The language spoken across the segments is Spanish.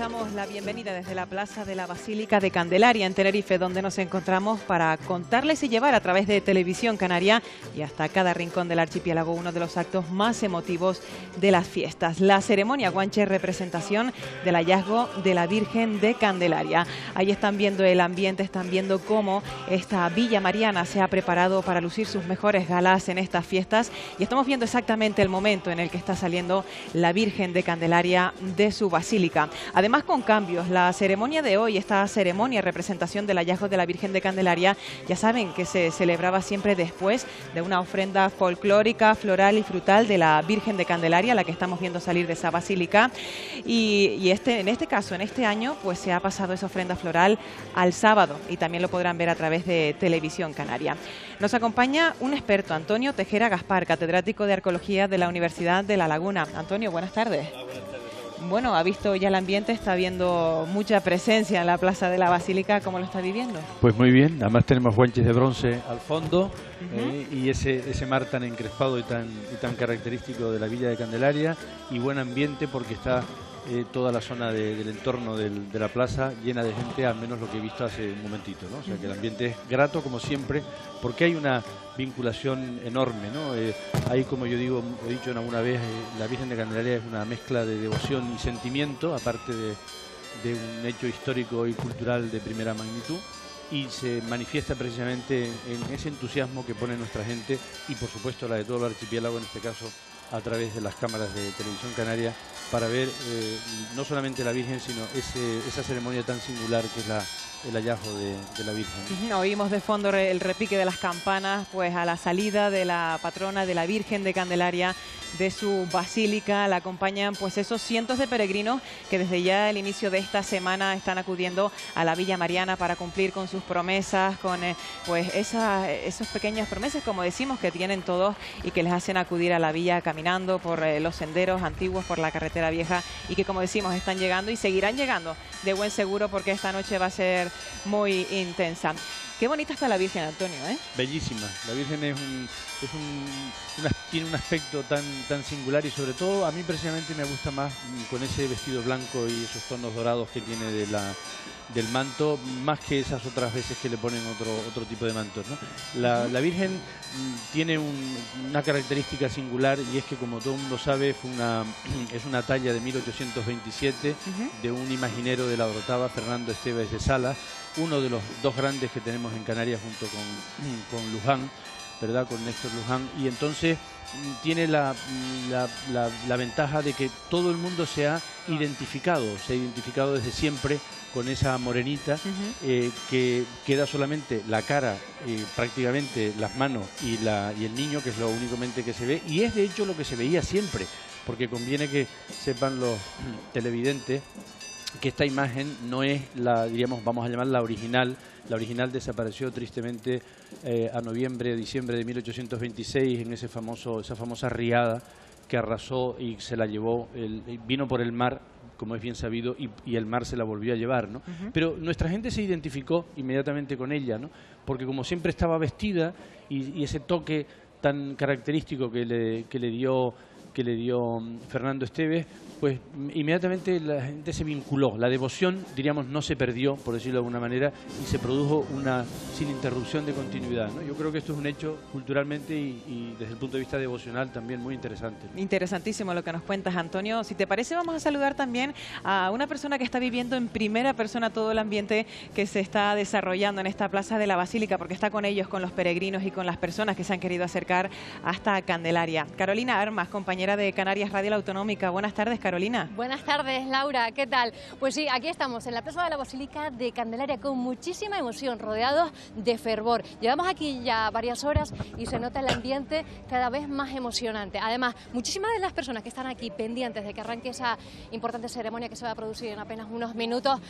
damos la bienvenida desde la Plaza de la Basílica de Candelaria en Tenerife, donde nos encontramos para contarles y llevar a través de Televisión Canaria y hasta cada rincón del archipiélago uno de los actos más emotivos de las fiestas, la ceremonia guanche, representación del hallazgo de la Virgen de Candelaria. Ahí están viendo el ambiente, están viendo cómo esta Villa Mariana se ha preparado para lucir sus mejores galas en estas fiestas y estamos viendo exactamente el momento en el que está saliendo la Virgen de Candelaria de su basílica. Además, con cambios, la ceremonia de hoy, esta ceremonia representación del hallazgo de la Virgen de Candelaria, ya saben que se celebraba siempre después de una ofrenda folclórica, floral y frutal de la Virgen de Candelaria, la que estamos viendo salir de esa basílica. Y en este caso, en este año, pues se ha pasado esa ofrenda floral al sábado y también lo podrán ver a través de Televisión Canaria. Nos acompaña un experto, Antonio Tejera Gaspar, catedrático de Arqueología de la Universidad de La Laguna. Antonio, buenas tardes. Hola, buenas tardes. Bueno, ha visto ya el ambiente, está viendo mucha presencia en la Plaza de la Basílica. ¿Cómo lo está viviendo? Pues muy bien, además tenemos guanches de bronce al fondo y ese mar tan encrespado y tan característico de la Villa de Candelaria, y buen ambiente porque está toda la zona del entorno de la plaza llena de gente, al menos lo que he visto hace un momentito, ¿no? O sea que el ambiente es grato como siempre, porque hay una vinculación enorme, ¿no? Hay, como yo digo, he dicho en alguna vez, la Virgen de Candelaria es una mezcla de devoción y sentimiento, aparte de un hecho histórico y cultural de primera magnitud, y se manifiesta precisamente en ese entusiasmo que pone nuestra gente y por supuesto la de todo el archipiélago, en este caso a través de las cámaras de Televisión Canaria, para ver no solamente la Virgen, sino esa ceremonia tan singular que es el hallazgo de la Virgen. Oímos de fondo el repique de las campanas, pues a la salida de la patrona de la Virgen de Candelaria de su basílica. La acompañan pues esos cientos de peregrinos que desde ya el inicio de esta semana están acudiendo a la Villa Mariana para cumplir con sus promesas, con pues esas pequeñas promesas, como decimos, que tienen todos y que les hacen acudir a la villa caminando por los senderos antiguos, por la carretera vieja, y que, como decimos, están llegando y seguirán llegando de buen seguro, porque esta noche va a ser muy intensa. Qué bonita está la Virgen, Antonio, ¿eh? Bellísima. La Virgen tiene un aspecto tan singular, y sobre todo a mí precisamente me gusta más con ese vestido blanco y esos tonos dorados que tiene del manto, más que esas otras veces que le ponen otro tipo de mantos, ¿no? La Virgen tiene una característica singular, y es que, como todo el mundo sabe, es una talla de 1827 de un imaginero de la Orotava, Fernando Esteves de Salas, uno de los dos grandes que tenemos en Canarias junto con Luján, ¿verdad? Con Néstor Luján, y entonces tiene la ventaja de que todo el mundo se ha identificado desde siempre con esa morenita, que queda solamente la cara, prácticamente las manos y el niño, que es lo únicamente que se ve, y es de hecho lo que se veía siempre, porque conviene que sepan los televidentes que esta imagen no es diríamos, vamos a llamarla original. La original desapareció tristemente a diciembre de 1826 en esa famosa riada que arrasó y se la llevó, vino por el mar, como es bien sabido, y el mar se la volvió a llevar, ¿no? Pero nuestra gente se identificó inmediatamente con ella, ¿no? Porque como siempre estaba vestida, y ese toque tan característico que le dio Fernando Esteves, pues inmediatamente la gente se vinculó. La devoción, diríamos, no se perdió, por decirlo de alguna manera, y se produjo sin interrupción de continuidad, ¿no? Yo creo que esto es un hecho culturalmente y desde el punto de vista devocional también muy interesante, ¿no? Interesantísimo lo que nos cuentas, Antonio. Si te parece, vamos a saludar también a una persona que está viviendo en primera persona todo el ambiente que se está desarrollando en esta Plaza de la Basílica, porque está con ellos, con los peregrinos y con las personas que se han querido acercar hasta Candelaria. Carolina Armas, compañera de Canarias Radio La Autonómica. Buenas tardes, Carolina. Buenas tardes, Laura. ¿Qué tal? Pues sí, aquí estamos en la Plaza de la Basílica de Candelaria con muchísima emoción, rodeados de fervor. Llevamos aquí ya varias horas y se nota el ambiente cada vez más emocionante. Además, muchísimas de las personas que están aquí pendientes de que arranque esa importante ceremonia que se va a producir en apenas unos minutos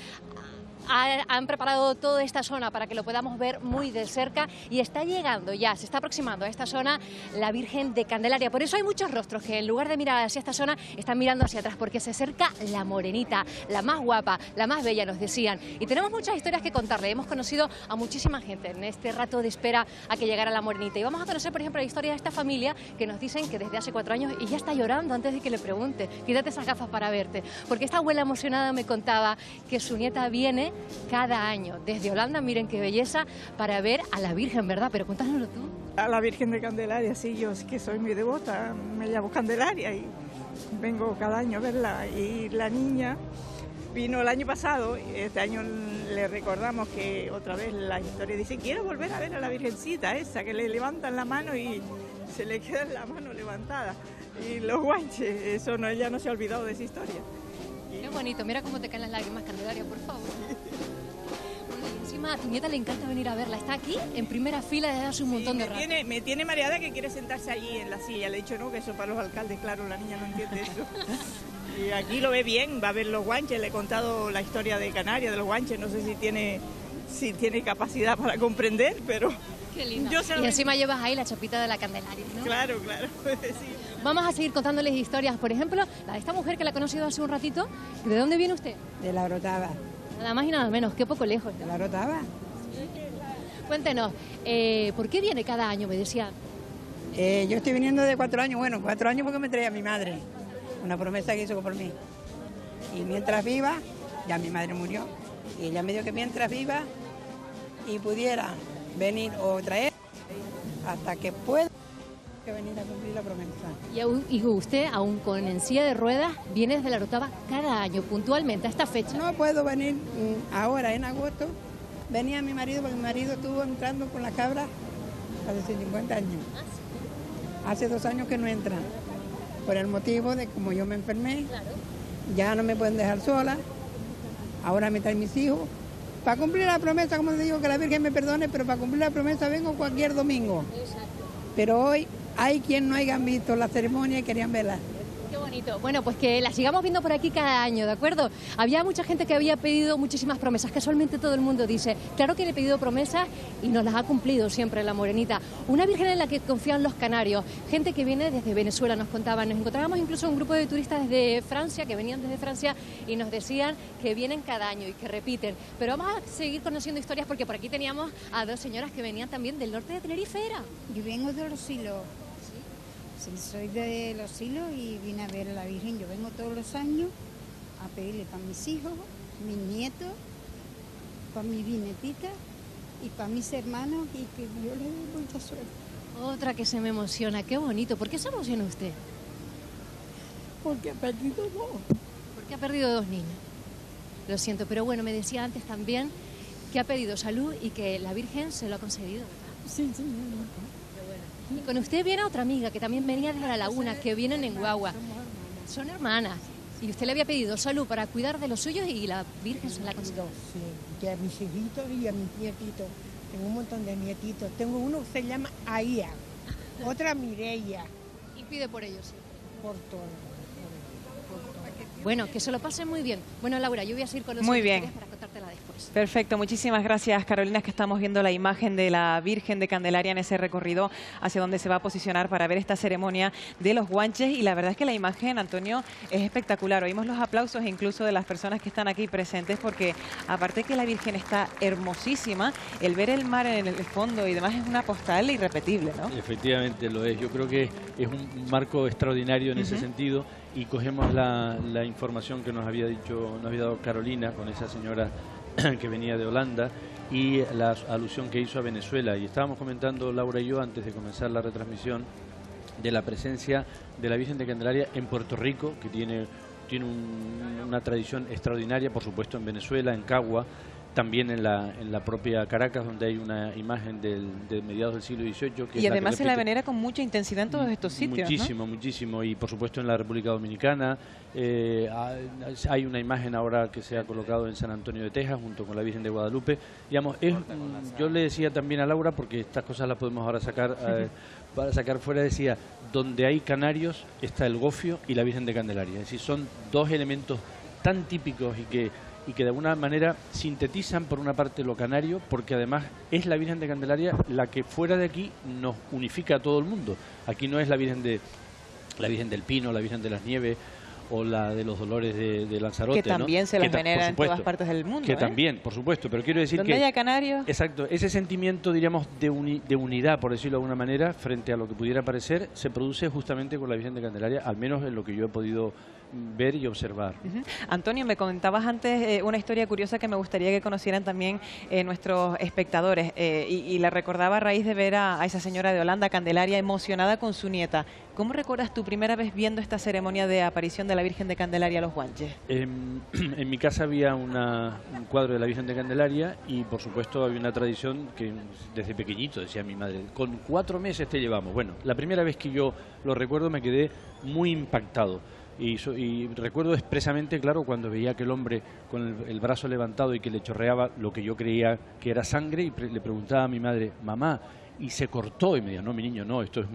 han preparado toda esta zona para que lo podamos ver muy de cerca y está llegando ya, se está aproximando a esta zona la Virgen de Candelaria. Por eso hay muchos rostros que en lugar de mirar hacia esta zona están mirando hacia atrás, porque se acerca la morenita, la más guapa, la más bella, nos decían. Y tenemos muchas historias que contarle. Hemos conocido a muchísima gente en este rato de espera a que llegara la morenita. Y vamos a conocer, por ejemplo, la historia de esta familia que nos dicen que desde hace 4 años y ya está llorando antes de que le pregunte. Quítate esas gafas para verte. Porque esta abuela emocionada me contaba que su nieta viene cada año desde Holanda, miren qué belleza, para ver a la Virgen, ¿verdad? Pero cuéntanoslo tú. A la Virgen de Candelaria, sí, yo sí que soy muy devota, me llamo Candelaria y vengo cada año a verla. Y la niña vino el año pasado, y este año le recordamos que otra vez la historia dice, quiero volver a ver a la Virgencita esa, que le levantan la mano y se le queda la mano levantada. Y los guanches, eso no, ella no se ha olvidado de esa historia. Qué bonito, mira cómo te caen las lágrimas, Candelaria, por favor. A tu nieta le encanta venir a verla, está aquí en primera fila desde hace un montón de rato. Me tiene mareada que quiere sentarse allí en la silla, le he dicho no, que eso para los alcaldes, claro, la niña no entiende eso. Y aquí lo ve bien, va a ver los guanches, le he contado la historia de Canarias, de los guanches, no sé si tiene capacidad para comprender, pero... Qué lindo. Y encima llevas ahí la chapita de la Candelaria, ¿no? Claro, claro, sí. Vamos a seguir contándoles historias, por ejemplo, la de esta mujer que la he conocido hace un ratito. ¿De dónde viene usted? De La Orotava. Nada más y nada menos, qué poco lejos. ¿De La Orotava? Cuéntenos, ¿por qué viene cada año? Me decían. Yo estoy viniendo de 4 años, bueno, 4 años porque me traía mi madre, una promesa que hizo por mí. Y mientras viva, ya mi madre murió, y ella me dijo que mientras viva y pudiera venir o traer, hasta que pueda que venir a cumplir la promesa. Y usted, aún con en silla de ruedas, viene desde La Orotava cada año, puntualmente, a esta fecha. No puedo venir ahora, en agosto, venía mi marido, porque mi marido estuvo entrando con la cabra hace 50 años. Hace 2 años que no entra, por el motivo de como yo me enfermé, ya no me pueden dejar sola, ahora me traen mis hijos. Para cumplir la promesa, como te digo, que la Virgen me perdone, pero para cumplir la promesa vengo cualquier domingo. Pero hoy hay quien no hayan visto la ceremonia y querían verla. Qué bonito. Bueno, pues que la sigamos viendo por aquí cada año, ¿de acuerdo? Había mucha gente que había pedido muchísimas promesas. Casualmente todo el mundo dice, claro que le he pedido promesas y nos las ha cumplido siempre la morenita. Una Virgen en la que confían los canarios. Gente que viene desde Venezuela, nos contaban. Nos encontrábamos incluso un grupo de turistas desde Francia, que venían desde Francia y nos decían que vienen cada año y que repiten. Pero vamos a seguir conociendo historias porque por aquí teníamos a 2 señoras que venían también del norte de Tenerife, ¿era? Yo vengo de Los Silos. Sí, soy de Los Silos y vine a ver a la Virgen. Yo vengo todos los años a pedirle para mis hijos, mis nietos, para mi bisnietita y para mis hermanos y que Dios les dé mucha suerte. Otra que se me emociona, qué bonito. ¿Por qué se emociona usted? Porque ha perdido 2. Porque ha perdido 2 niños. Lo siento, pero bueno, me decía antes también que ha pedido salud y que la Virgen se lo ha concedido, ¿verdad? Sí, señorita. Y con usted viene otra amiga que también venía desde La Laguna, que vienen en guagua. Son hermanas. Y usted le había pedido salud para cuidar de los suyos y la Virgen se la ha concedido. Sí, que a mis hijitos y a mis nietitos. Tengo un montón de nietitos. Tengo uno que se llama Aía, otra Mireia. Y pide por ellos, sí. Por todo. Bueno, que se lo pasen muy bien. Bueno, Laura, yo voy a seguir con los historias para contártela después. Perfecto, muchísimas gracias, Carolina, que estamos viendo la imagen de la Virgen de Candelaria en ese recorrido hacia donde se va a posicionar para ver esta ceremonia de los guanches. Y la verdad es que la imagen, Antonio, es espectacular. Oímos los aplausos incluso de las personas que están aquí presentes porque aparte que la Virgen está hermosísima, el ver el mar en el fondo y demás es una postal irrepetible, ¿no? Efectivamente lo es. Yo creo que es un marco extraordinario en ese sentido. Y cogemos la información que nos había dado Carolina con esa señora que venía de Holanda y la alusión que hizo a Venezuela. Y estábamos comentando Laura y yo antes de comenzar la retransmisión de la presencia de la Virgen de Candelaria en Puerto Rico, que tiene una tradición extraordinaria, por supuesto en Venezuela, en Cagua, también en la propia Caracas, donde hay una imagen de mediados del siglo XVIII. Y además se la venera con mucha intensidad en todos estos sitios, muchísimo, ¿no? Muchísimo. Y por supuesto en la República Dominicana hay una imagen ahora que se ha colocado en San Antonio de Texas junto con la Virgen de Guadalupe. Digamos, yo le decía también a Laura, porque estas cosas las podemos ahora sacar para sacar fuera, decía, donde hay canarios está el gofio y la Virgen de Candelaria. Es decir, son 2 elementos tan típicos y y que de alguna manera sintetizan por una parte lo canario, porque además es la Virgen de Candelaria la que fuera de aquí nos unifica a todo el mundo. Aquí no es la Virgen del Pino, la Virgen de las Nieves o la de los Dolores de Lanzarote, que también, ¿no?, se las venera en todas partes del mundo. Que también, por supuesto, pero quiero decir donde que... haya canarios... Exacto, ese sentimiento, diríamos, de unidad, por decirlo de alguna manera, frente a lo que pudiera parecer, se produce justamente con la Virgen de Candelaria, al menos en lo que yo he podido ver y observar. Antonio, me comentabas antes una historia curiosa que me gustaría que conocieran también nuestros espectadores, y la recordaba a raíz de ver a esa señora de Holanda, Candelaria, emocionada con su nieta. ¿Cómo recuerdas tu primera vez viendo esta ceremonia de aparición de la Virgen de Candelaria a los Guanches? En mi casa había un cuadro de la Virgen de Candelaria y, por supuesto, había una tradición que desde pequeñito, decía mi madre, con 4 meses te llevamos. Bueno, la primera vez que yo lo recuerdo me quedé muy impactado. Y recuerdo expresamente, claro, cuando veía a aquel hombre con el brazo levantado y que le chorreaba lo que yo creía que era sangre, y le preguntaba a mi madre, mamá, y se cortó, y me decía, no, mi niño, no, esto es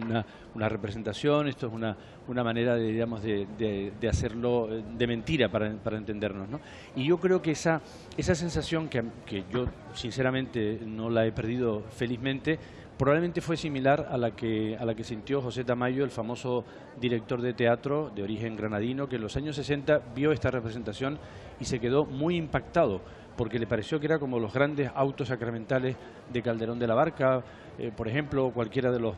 una representación, esto es una manera de, digamos, de hacerlo de mentira para entendernos, ¿no? Y yo creo que esa sensación que yo sinceramente no la he perdido felizmente, probablemente fue similar a la que sintió José Tamayo, el famoso director de teatro de origen granadino, que en los años 60 vio esta representación y se quedó muy impactado, porque le pareció que era como los grandes autos sacramentales de Calderón de la Barca, por ejemplo, cualquiera de los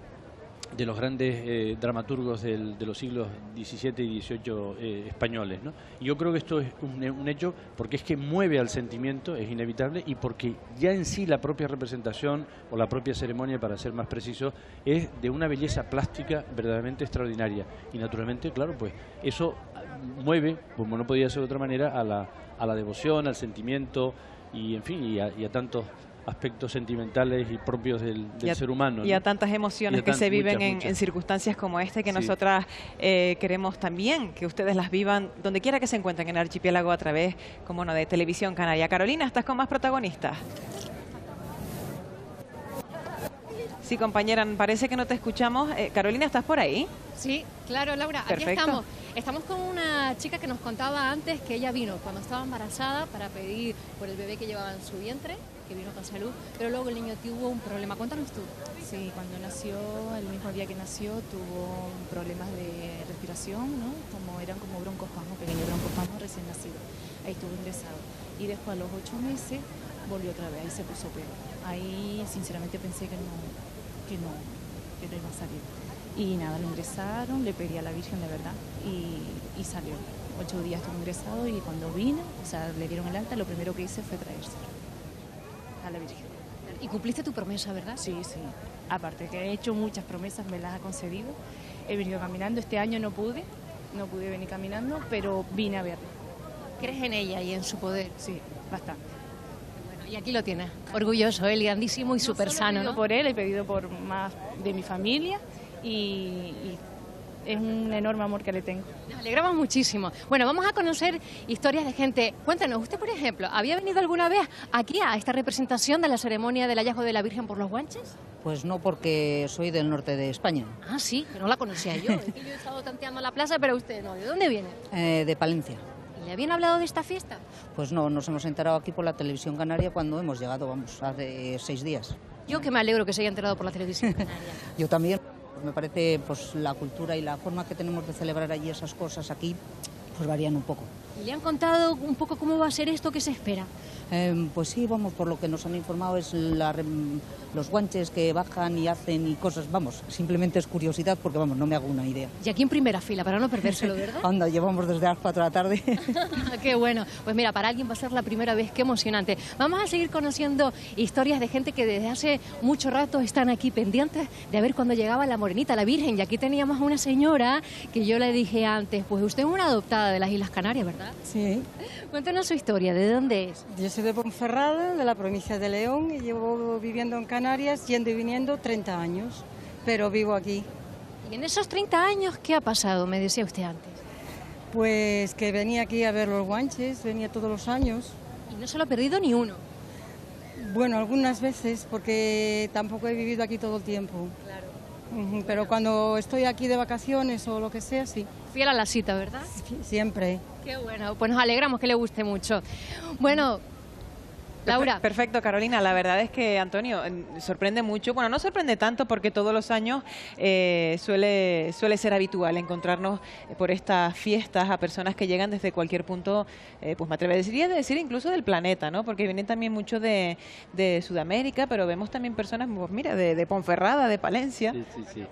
grandes dramaturgos de los siglos XVII y XVIII españoles, ¿no? Y yo creo que esto es un hecho porque es que mueve al sentimiento, es inevitable, y porque ya en sí la propia representación o la propia ceremonia, para ser más preciso, es de una belleza plástica verdaderamente extraordinaria. Y naturalmente, claro, pues eso mueve, como no podía ser de otra manera, a la devoción, al sentimiento y, en fin, y a tantos aspectos sentimentales y propios del ser humano, y a tantas emociones que se viven en circunstancias como esta, que nosotras queremos también que ustedes las vivan donde quiera que se encuentren en el archipiélago a través, como no, de Televisión Canaria. Carolina, ¿estás con más protagonistas? Sí, compañera, parece que no te escuchamos. Carolina, ¿estás por ahí? Sí, claro, Laura. Perfecto. Aquí estamos. Estamos con una chica que nos contaba antes que ella vino cuando estaba embarazada para pedir por el bebé que llevaba en su vientre, que vino con salud, pero luego el niño tuvo un problema. Cuéntanos tú. Sí, cuando nació, el mismo día que nació, tuvo problemas de respiración, ¿no? Eran como broncoespasmos, pequeños broncoespasmos recién nacidos. Ahí estuvo ingresado. Y después a los 8 meses volvió otra vez, ahí se puso peor. Ahí sinceramente pensé que no iba a salir. Y nada, lo ingresaron, le pedí a la Virgen, la verdad, y salió. 8 días estuvo ingresado y cuando vino, o sea, le dieron el alta, lo primero que hice fue traérselo a la Virgen. Y cumpliste tu promesa, ¿verdad? Sí, sí. Aparte que he hecho muchas promesas, me las ha concedido. He venido caminando, este año no pude venir caminando, pero vine a verla. ¿Crees en ella y en su poder? Sí, bastante. Bueno, y aquí lo tienes, orgulloso, él, grandísimo y súper sano, ¿no? Por él, he pedido por más de mi familia y es un enorme amor que le tengo. Nos alegramos muchísimo. Bueno, vamos a conocer historias de gente. Cuéntanos, usted, por ejemplo, ¿había venido alguna vez aquí a esta representación de la ceremonia del hallazgo de la Virgen por los Guanches? Pues no, porque soy del norte de España. Ah, sí, que no la conocía yo. Es que yo he estado tanteando la plaza, pero usted no. ¿De dónde viene? De Palencia. ¿Y le habían hablado de esta fiesta? Pues no, nos hemos enterado aquí por la Televisión Canaria cuando hemos llegado, vamos, hace 6 días. Yo que me alegro que se haya enterado por la Televisión Canaria. Yo también. Me parece, pues, la cultura y la forma que tenemos de celebrar allí esas cosas aquí, pues varían un poco. ¿Y le han contado un poco cómo va a ser esto que se espera? Pues sí, vamos, por lo que nos han informado es los guanches que bajan y hacen y cosas, vamos, simplemente es curiosidad porque, vamos, no me hago una idea. Y aquí en primera fila, para no perdérselo, ¿verdad? Anda, llevamos desde las 4 de la tarde. Qué bueno. Pues mira, para alguien va a ser la primera vez, qué emocionante. Vamos a seguir conociendo historias de gente que desde hace mucho rato están aquí pendientes de ver cuándo llegaba la morenita, la Virgen. Y aquí teníamos a una señora que yo le dije antes, pues usted es una adoptada de las Islas Canarias, ¿verdad? Sí. Cuéntanos su historia, ¿de dónde es? Yo soy de Ponferrada, de la provincia de León, y llevo viviendo en Canarias, yendo y viniendo 30 años, pero vivo aquí. ¿Y en esos 30 años qué ha pasado, me decía usted antes? Pues que venía aquí a ver los guanches, venía todos los años. ¿Y no se lo ha perdido ni uno? Bueno, algunas veces, porque tampoco he vivido aquí todo el tiempo. Claro. Pero cuando estoy aquí de vacaciones o lo que sea, sí. Fiel a la cita, ¿verdad? Siempre. Qué bueno, pues nos alegramos que le guste mucho. Bueno, Laura. Perfecto, Carolina. La verdad es que, Antonio, sorprende mucho. Bueno, no sorprende tanto porque todos los años suele ser habitual encontrarnos por estas fiestas a personas que llegan desde cualquier punto, pues me atrevería a decir incluso del planeta, ¿no? Porque vienen también mucho de Sudamérica, pero vemos también personas, pues mira, de Ponferrada, de Palencia,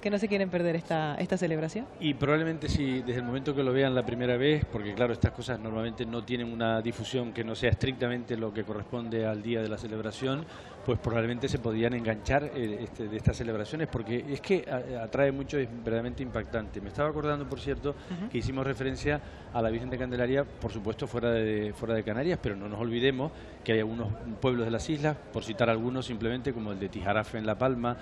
que no se quieren perder esta celebración. Y probablemente si desde el momento que lo vean la primera vez, porque claro, estas cosas normalmente no tienen una difusión que no sea estrictamente lo que corresponde al día de la celebración, pues probablemente se podían enganchar de estas celebraciones, porque es que atrae mucho, es verdaderamente impactante. Me estaba acordando, por cierto, que hicimos referencia a la Virgen de Candelaria, por supuesto fuera de Canarias, pero no nos olvidemos que hay algunos pueblos de las islas, por citar algunos simplemente, como el de Tijarafe en La Palma,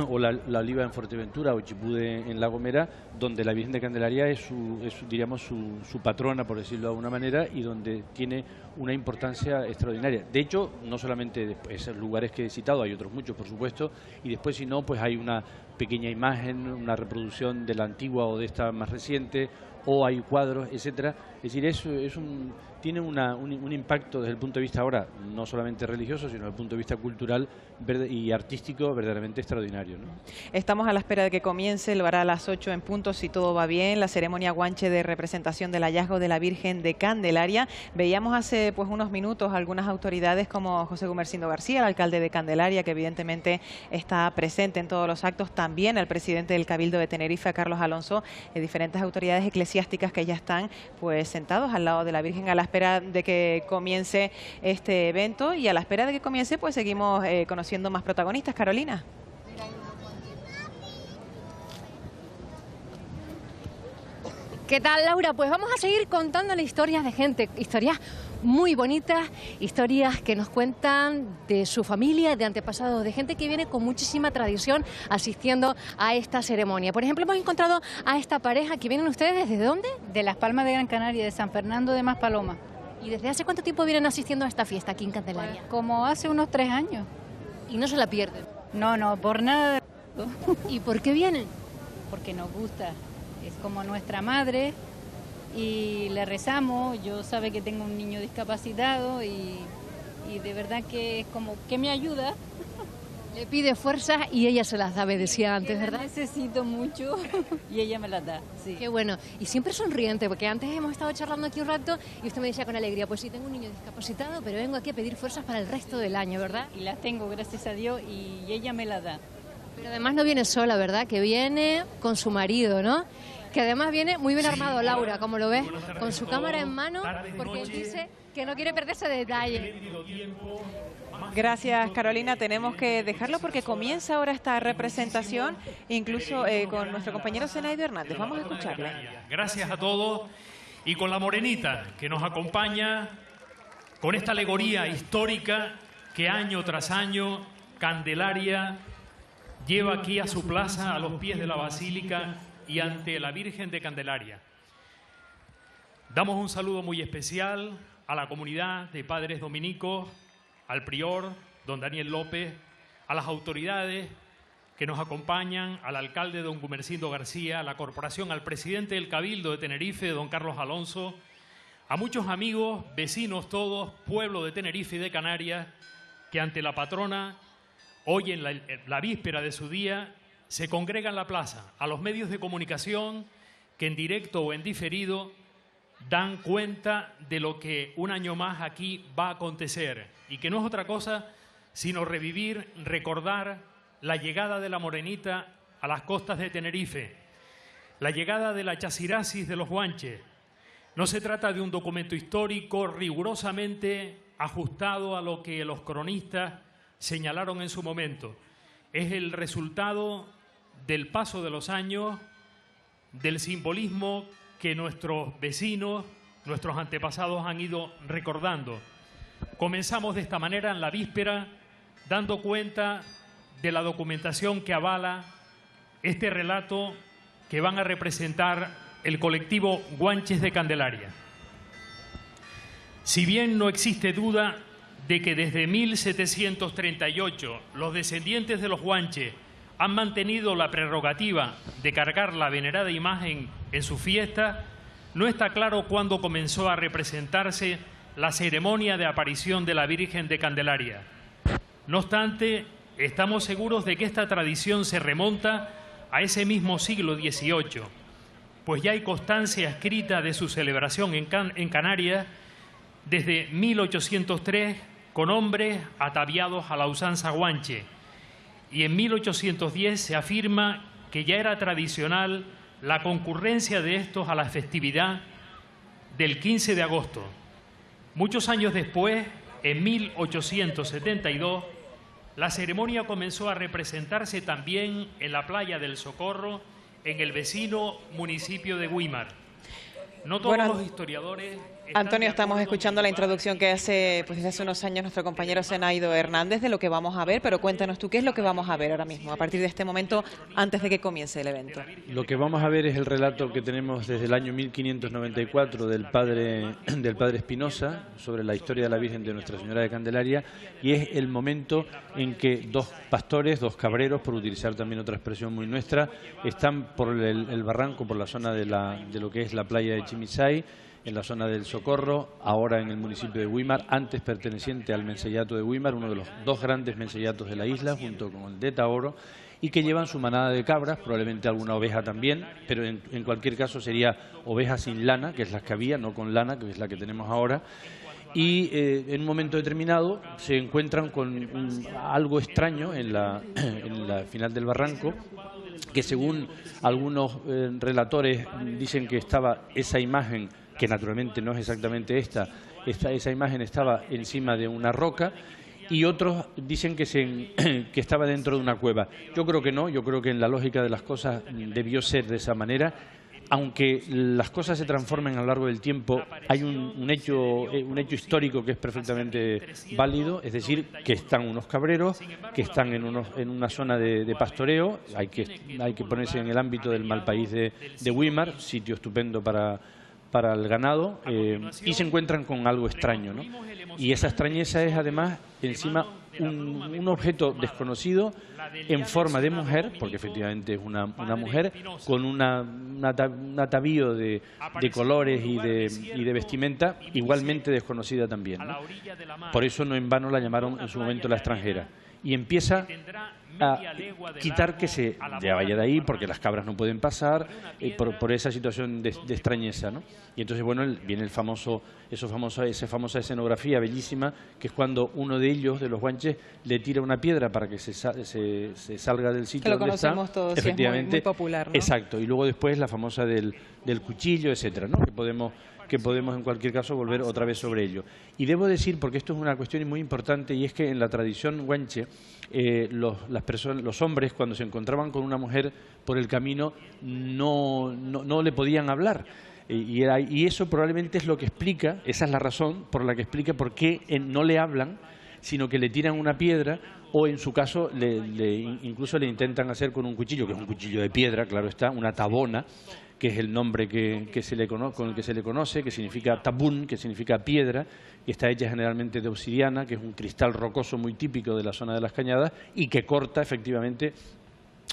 o la Oliva en Fuerteventura o Chipude en La Gomera, donde la Virgen de Candelaria es su patrona, por decirlo de alguna manera, y donde tiene una importancia extraordinaria. De hecho, no solamente esos lugares que he citado, hay otros muchos, por supuesto, y después, si no, pues hay una pequeña imagen, una reproducción de la antigua o de esta más reciente, o hay cuadros, etcétera. Es decir, tiene un impacto desde el punto de vista ahora, no solamente religioso, sino desde el punto de vista cultural y artístico verdaderamente extraordinario, ¿no? Estamos a la espera de que comience, lo hará a las 8 en punto, si todo va bien, la ceremonia guanche de representación del hallazgo de la Virgen de Candelaria. Veíamos hace pues unos minutos algunas autoridades como José Gumersindo García, el alcalde de Candelaria, que evidentemente está presente en todos los actos, también el presidente del Cabildo de Tenerife, Carlos Alonso, diferentes autoridades eclesiásticas que ya están pues sentados al lado de la Virgen a la espera de que comience este evento, y a la espera de que comience pues seguimos conociendo más protagonistas. Carolina. ¿Qué tal, Laura? Pues vamos a seguir contándole historias de gente, historias muy bonitas, historias que nos cuentan de su familia, de antepasados, de gente que viene con muchísima tradición asistiendo a esta ceremonia. Por ejemplo, hemos encontrado a esta pareja que vienen ustedes, ¿desde dónde? De Las Palmas de Gran Canaria, de San Fernando de Maspaloma. ¿Y desde hace cuánto tiempo vienen asistiendo a esta fiesta aquí en Candelaria? Pues como hace unos 3 años. ¿Y no se la pierden? No, por nada. ¿Y por qué vienen? Porque nos gusta. Es como nuestra madre y le rezamos. Yo sabe que tengo un niño discapacitado y de verdad que es como que me ayuda. Le pide fuerzas y ella se las da, me decía antes, ¿verdad? Necesito mucho y ella me las da, sí. Qué bueno. Y siempre sonriente, porque antes hemos estado charlando aquí un rato y usted me decía con alegría, pues sí, tengo un niño discapacitado, pero vengo aquí a pedir fuerzas para el resto del año, ¿verdad? Y las tengo, gracias a Dios, y ella me las da. Pero además no viene sola, ¿verdad? Que viene con su marido, ¿no? Que además viene muy bien armado, Laura, como lo ves, con su cámara en mano, porque él dice que no quiere perderse detalle. Gracias, Carolina. Tenemos que dejarlo porque comienza ahora esta representación, incluso con nuestro compañero Zenaido Hernández. Vamos a escucharle. Gracias a todos, y con la morenita que nos acompaña con esta alegoría histórica que año tras año Candelaria lleva aquí a su plaza, a los pies de la Basílica y ante la Virgen de Candelaria. Damos un saludo muy especial a la comunidad de padres dominicos, al prior, don Daniel López, a las autoridades que nos acompañan, al alcalde, don Gumersindo García, a la corporación, al presidente del Cabildo de Tenerife, don Carlos Alonso, a muchos amigos, vecinos todos, pueblo de Tenerife y de Canarias, que ante la patrona, hoy en la víspera de su día, se congregan en la plaza, a los medios de comunicación que en directo o en diferido dan cuenta de lo que un año más aquí va a acontecer, y que no es otra cosa sino revivir, recordar la llegada de la morenita a las costas de Tenerife, la llegada de la chasirasis de los guanches. No se trata de un documento histórico rigurosamente ajustado a lo que los cronistas señalaron en su momento. Es el resultado del paso de los años, del simbolismo que nuestros vecinos, nuestros antepasados han ido recordando. Comenzamos de esta manera en la víspera, dando cuenta de la documentación que avala este relato que van a representar el colectivo Guanches de Candelaria. Si bien no existe duda de que desde 1738 los descendientes de los Guanches han mantenido la prerrogativa de cargar la venerada imagen en su fiesta, no está claro cuándo comenzó a representarse la ceremonia de aparición de la Virgen de Candelaria. No obstante, estamos seguros de que esta tradición se remonta a ese mismo siglo XVIII, pues ya hay constancia escrita de su celebración en Canarias desde 1803 con hombres ataviados a la usanza guanche, y en 1810 se afirma que ya era tradicional la concurrencia de estos a la festividad del 15 de agosto. Muchos años después, en 1872, la ceremonia comenzó a representarse también en la playa del Socorro, en el vecino municipio de Güímar. No todos los historiadores... Antonio, estamos escuchando la introducción que hace pues desde hace unos años nuestro compañero Zenaido Hernández de lo que vamos a ver, pero cuéntanos tú qué es lo que vamos a ver ahora mismo, a partir de este momento, antes de que comience el evento. Lo que vamos a ver es el relato que tenemos desde el año 1594 del padre Espinosa sobre la historia de la Virgen de Nuestra Señora de Candelaria, y es el momento en que dos pastores, dos cabreros, por utilizar también otra expresión muy nuestra, están por el barranco, por la zona de lo que es la playa de Chimisay, en la zona del Socorro, ahora en el municipio de Güímar, antes perteneciente al mencellato de Güímar, uno de los dos grandes mencellatos de la isla, junto con el de Taoro, y que llevan su manada de cabras, probablemente alguna oveja también, pero en cualquier caso sería oveja sin lana, que es la que había, no con lana, que es la que tenemos ahora. Y en un momento determinado se encuentran con algo extraño en la final del barranco, que según algunos relatores dicen que estaba esa imagen, que naturalmente no es exactamente esa imagen estaba encima de una roca, y otros dicen que estaba dentro de una cueva. Yo creo que no, yo creo que en la lógica de las cosas debió ser de esa manera. Aunque las cosas se transformen a lo largo del tiempo, hay un hecho histórico que es perfectamente válido, es decir, que están unos cabreros, que están en una zona de pastoreo, hay que ponerse en el ámbito del Malpaís de Güímar, sitio estupendo para el ganado, y se encuentran con algo extraño, ¿no? Y esa extrañeza es además encima un objeto desconocido en forma de mujer, porque efectivamente es una mujer, con un atavío de colores y de vestimenta igualmente desconocida también, ¿no? Por eso no en vano la llamaron en su momento la extranjera. Y empieza a quitar que se ya vaya de ahí, porque las cabras no pueden pasar, por esa situación de extrañeza, ¿no? Y entonces, bueno, viene esa famosa escenografía bellísima, que es cuando uno de ellos, de los guanches, le tira una piedra para que se salga del sitio donde está. Que lo conocemos todos, efectivamente, es muy popular, ¿no? Exacto, y luego después la famosa del cuchillo, etcétera, ¿no? Que podemos en cualquier caso volver otra vez sobre ello. Y debo decir, porque esto es una cuestión muy importante, y es que en la tradición guanche, los hombres, cuando se encontraban con una mujer por el camino, no le podían hablar. Y eso probablemente es lo que explica, esa es la razón por la que explica por qué no le hablan, sino que le tiran una piedra, o en su caso incluso le intentan hacer con un cuchillo, que es un cuchillo de piedra, claro está, una tabona, que es el nombre con el que se le conoce, que significa tabún, que significa piedra, que está hecha generalmente de obsidiana, que es un cristal rocoso muy típico de la zona de las Cañadas, y que corta efectivamente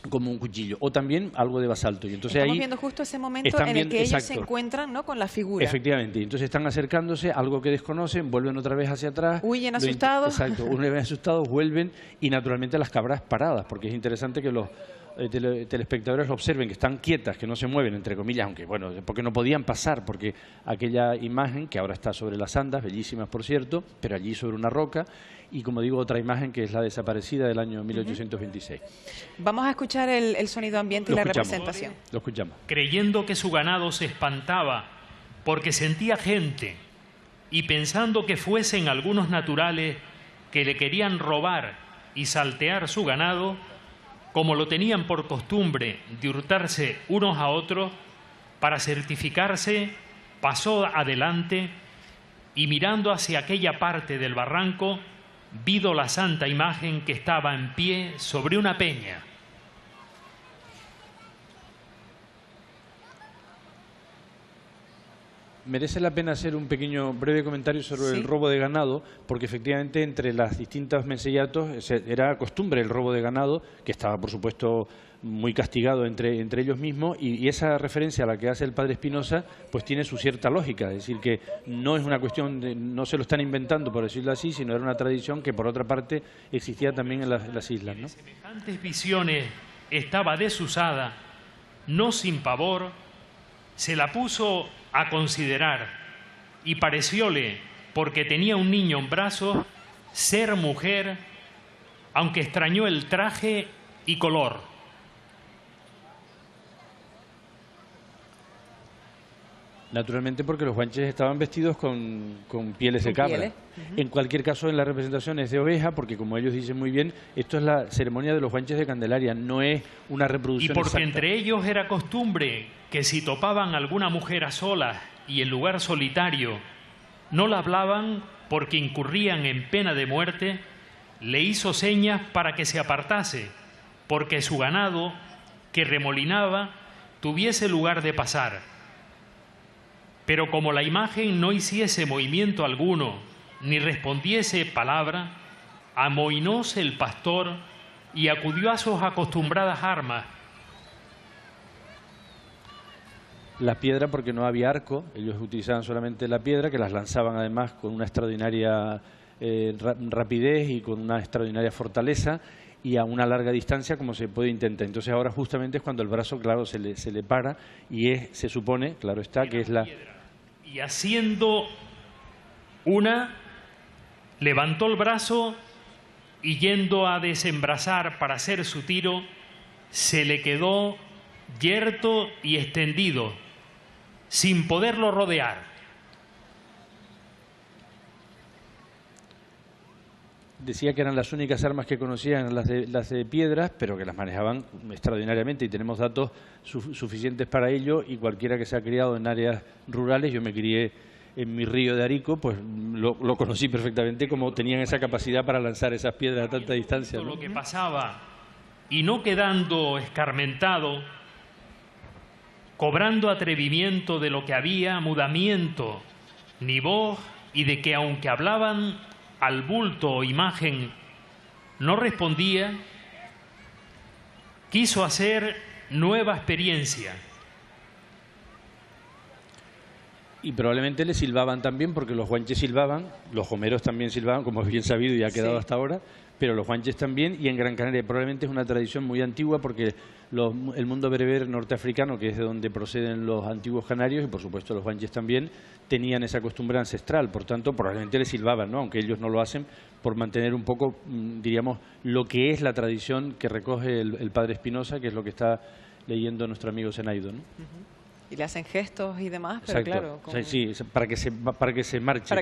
como un cuchillo, o también algo de basalto. Y entonces estamos viendo justo ese momento en el que ellos se encuentran, ¿no?, con la figura. Efectivamente, y entonces están acercándose, algo que desconocen, vuelven otra vez hacia atrás. Huyen asustados. Exacto, una vez asustados vuelven, y naturalmente las cabras paradas, porque es interesante que los telespectadores observen que están quietas, que no se mueven, entre comillas, aunque bueno, porque no podían pasar, porque aquella imagen, que ahora está sobre las andas, bellísimas por cierto, pero allí sobre una roca, y como digo, otra imagen que es la desaparecida del año 1826. Vamos a escuchar el sonido ambiente y la representación. Lo escuchamos. Creyendo que su ganado se espantaba porque sentía gente, y pensando que fuesen algunos naturales que le querían robar y saltear su ganado, como lo tenían por costumbre de hurtarse unos a otros, para certificarse, pasó adelante y mirando hacia aquella parte del barranco, vido la santa imagen que estaba en pie sobre una peña. Merece la pena hacer un pequeño breve comentario sobre el robo de ganado, porque efectivamente entre las distintas mensellatos era costumbre el robo de ganado, que estaba por supuesto muy castigado entre ellos mismos, y esa referencia a la que hace el padre Espinosa pues tiene su cierta lógica, es decir, que no es una cuestión de, no se lo están inventando por decirlo así, sino era una tradición que por otra parte existía también en las islas, ¿no? Semejantes visiones estaba desusada, no sin pavor, se la puso a considerar y parecióle, porque tenía un niño en brazos, ser mujer, aunque extrañó el traje y color. Naturalmente porque los guanches estaban vestidos con pieles de cabra. En cualquier caso, en la representación es de oveja, porque como ellos dicen muy bien, esto es la ceremonia de los guanches de Candelaria, no es una reproducción Y porque exacta. entre ellos era costumbre que si topaban alguna mujer a solas y en lugar solitario no la hablaban porque incurrían en pena de muerte, le hizo señas para que se apartase, porque su ganado, que remolinaba, tuviese lugar de pasar. Pero como la imagen no hiciese movimiento alguno, ni respondiese palabra, amoinóse el pastor y acudió a sus acostumbradas armas. La piedra, porque no había arco, ellos utilizaban solamente la piedra, que las lanzaban además con una extraordinaria rapidez y con una extraordinaria fortaleza y a una larga distancia como se puede intentar. Entonces ahora justamente es cuando el brazo, claro, se le para y se supone, claro está, que es la... Y haciendo una, levantó el brazo y yendo a desembrazar para hacer su tiro, se le quedó yerto y extendido, sin poderlo rodear. Decía que eran las únicas armas que conocían las de piedras, pero que las manejaban extraordinariamente y tenemos datos suficientes para ello, y cualquiera que se ha criado en áreas rurales, yo me crié en mi río de Arico, pues lo conocí perfectamente como tenían esa capacidad para lanzar esas piedras a tanta distancia, ¿no? Lo que pasaba, y no quedando escarmentado, cobrando atrevimiento de lo que había, mudamiento, ni voz, y de que aunque hablaban al bulto o imagen no respondía, quiso hacer nueva experiencia. Y probablemente le silbaban también, porque los guanches silbaban, los jomeros también silbaban, como es bien sabido y ha quedado hasta ahora, pero los guanches también, y en Gran Canaria probablemente es una tradición muy antigua, porque el mundo bereber norteafricano, que es de donde proceden los antiguos canarios, y por supuesto los guanches también, tenían esa costumbre ancestral, por tanto probablemente le silbaban, ¿no? Aunque ellos no lo hacen, por mantener un poco, diríamos, lo que es la tradición que recoge el padre Espinosa, que es lo que está leyendo nuestro amigo Zenaido, ¿no? Y le hacen gestos y demás, pero exacto. claro... Como... Sí, para que se marche,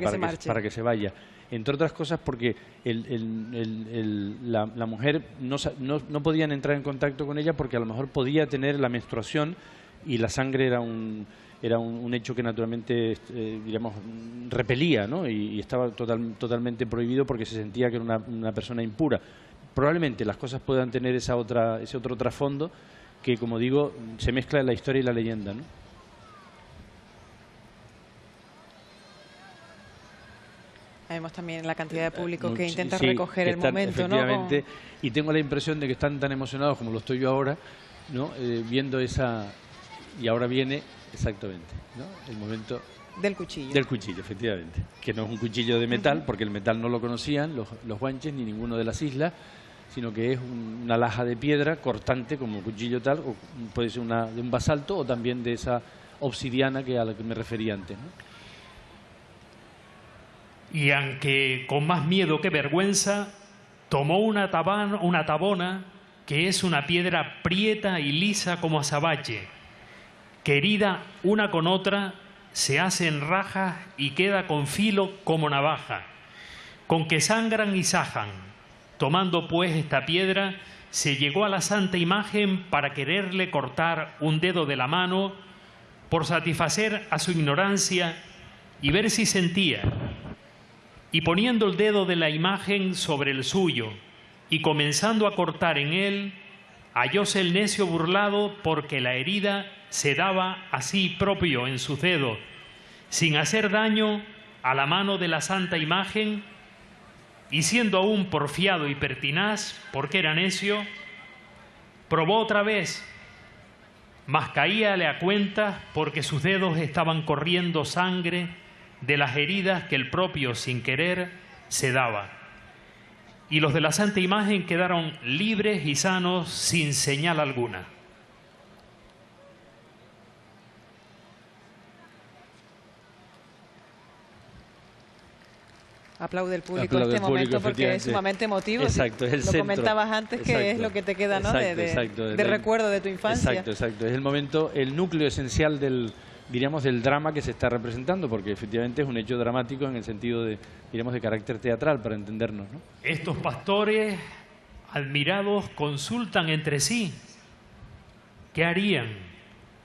para que se vaya. Entre otras cosas porque la mujer no podían entrar en contacto con ella porque a lo mejor podía tener la menstruación y la sangre era un hecho que naturalmente, digamos, repelía, ¿no? Y estaba totalmente prohibido porque se sentía que era una persona impura. Probablemente las cosas puedan tener ese otro trasfondo que, como digo, se mezcla en la historia y la leyenda, ¿no? Vemos también la cantidad de público que intenta recoger el momento, ¿no? Efectivamente, y tengo la impresión de que están tan emocionados como lo estoy yo ahora, ¿no? Viendo esa... Y ahora viene, exactamente, ¿no? El momento... Del cuchillo. Del cuchillo, efectivamente. Que no es un cuchillo de metal, porque el metal no lo conocían los guanches ni ninguno de las islas, sino que es una laja de piedra cortante como cuchillo tal, o puede ser de un basalto o también de esa obsidiana a la que me refería antes, ¿no? Y aunque con más miedo que vergüenza, tomó una tabona, que es una piedra prieta y lisa como azabache, que herida una con otra se hacen rajas y queda con filo como navaja, con que sangran y sajan. Tomando pues esta piedra, se llegó a la santa imagen para quererle cortar un dedo de la mano, por satisfacer a su ignorancia y ver si sentía. Y poniendo el dedo de la imagen sobre el suyo y comenzando a cortar en él, hallóse el necio burlado porque la herida se daba así propio en sus dedos, sin hacer daño a la mano de la santa imagen, y siendo aún porfiado y pertinaz, porque era necio, probó otra vez, mas caíale a cuenta porque sus dedos estaban corriendo sangre de las heridas que el propio sin querer se daba. Y los de la santa imagen quedaron libres y sanos sin señal alguna. Aplaude el público Aplaude este el público, momento porque es sumamente emotivo. Exacto, es el Lo centro. comentabas antes, que Exacto. es lo que te queda, ¿no? Exacto, de recuerdo de tu infancia. Exacto. Es el momento, el núcleo esencial del, diríamos, del drama que se está representando, porque efectivamente es un hecho dramático en el sentido de, diríamos, de carácter teatral, para entendernos, ¿no? Estos pastores, admirados, consultan entre sí qué harían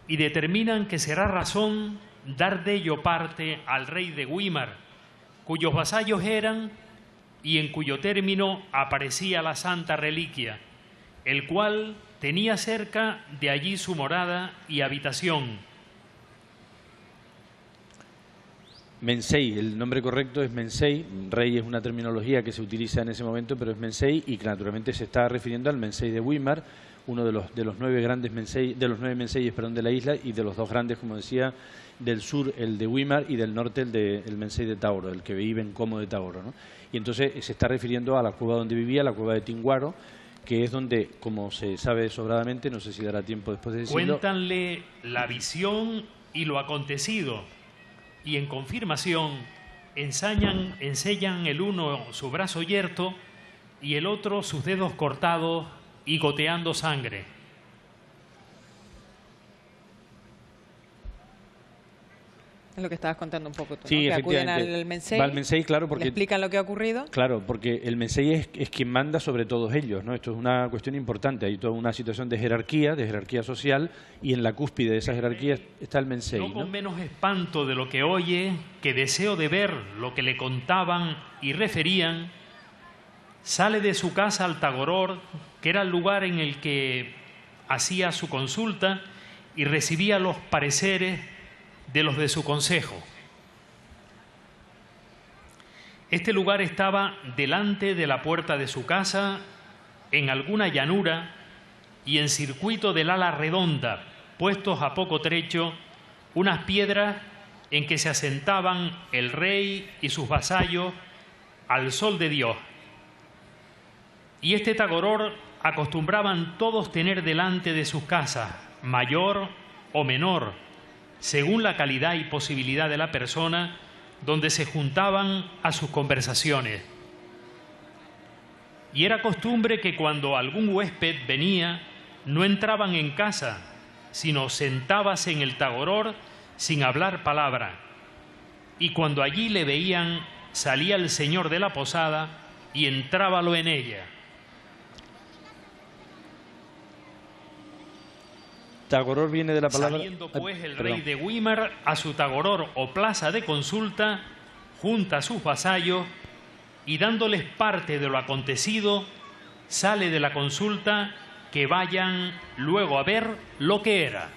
y determinan que será razón dar de ello parte al rey de Weimar, cuyos vasallos eran y en cuyo término aparecía la santa reliquia, el cual tenía cerca de allí su morada y habitación. Mensei, el nombre correcto es Mensei. Rey es una terminología que se utiliza en ese momento, pero es Mensei, y que naturalmente se está refiriendo al Mensei de Weimar, uno de los 9 grandes Mensei, de los 9 Menseyes, perdón, de la isla, y de los 2 grandes, como decía, del sur el de Weimar y del norte el Mensei de Tauro, el que vive en Como de Tauro, ¿no? Y entonces se está refiriendo a la cueva donde vivía, la cueva de Tinguaro, que es donde, como se sabe sobradamente, no sé si dará tiempo después de decirlo. Cuéntanle la visión y lo acontecido, y en confirmación enseñan el uno su brazo yerto y el otro sus dedos cortados y goteando sangre. Es lo que estabas contando un poco tú, ¿no? Sí, Que acuden efectivamente. al Mensei, Va al Mensei, claro, porque le explican lo que ha ocurrido. Claro, porque el Mensei es quien manda sobre todos ellos, ¿no? Esto es una cuestión importante. Hay toda una situación de jerarquía social, y en la cúspide de esa jerarquía está el Mensei, No con ¿no? menos espanto de lo que oye, que deseo de ver lo que le contaban y referían, sale de su casa al Tagoror, que era el lugar en el que hacía su consulta y recibía los pareceres de los de su consejo. Este lugar estaba delante de la puerta de su casa, en alguna llanura y en circuito del ala redonda, puestos a poco trecho unas piedras en que se asentaban el rey y sus vasallos al sol de Dios. Y este Tagoror acostumbraban todos tener delante de sus casas, mayor o menor, según la calidad y posibilidad de la persona, donde se juntaban a sus conversaciones. Y era costumbre que cuando algún huésped venía, no entraban en casa, sino sentábase en el Tagoror sin hablar palabra. Y cuando allí le veían, salía el señor de la posada y entrábalo en ella. Tagoror viene de la palabra... Saliendo pues el rey de Weimar a su Tagoror o plaza de consulta, junta a sus vasallos y dándoles parte de lo acontecido, sale de la consulta que vayan luego a ver lo que era.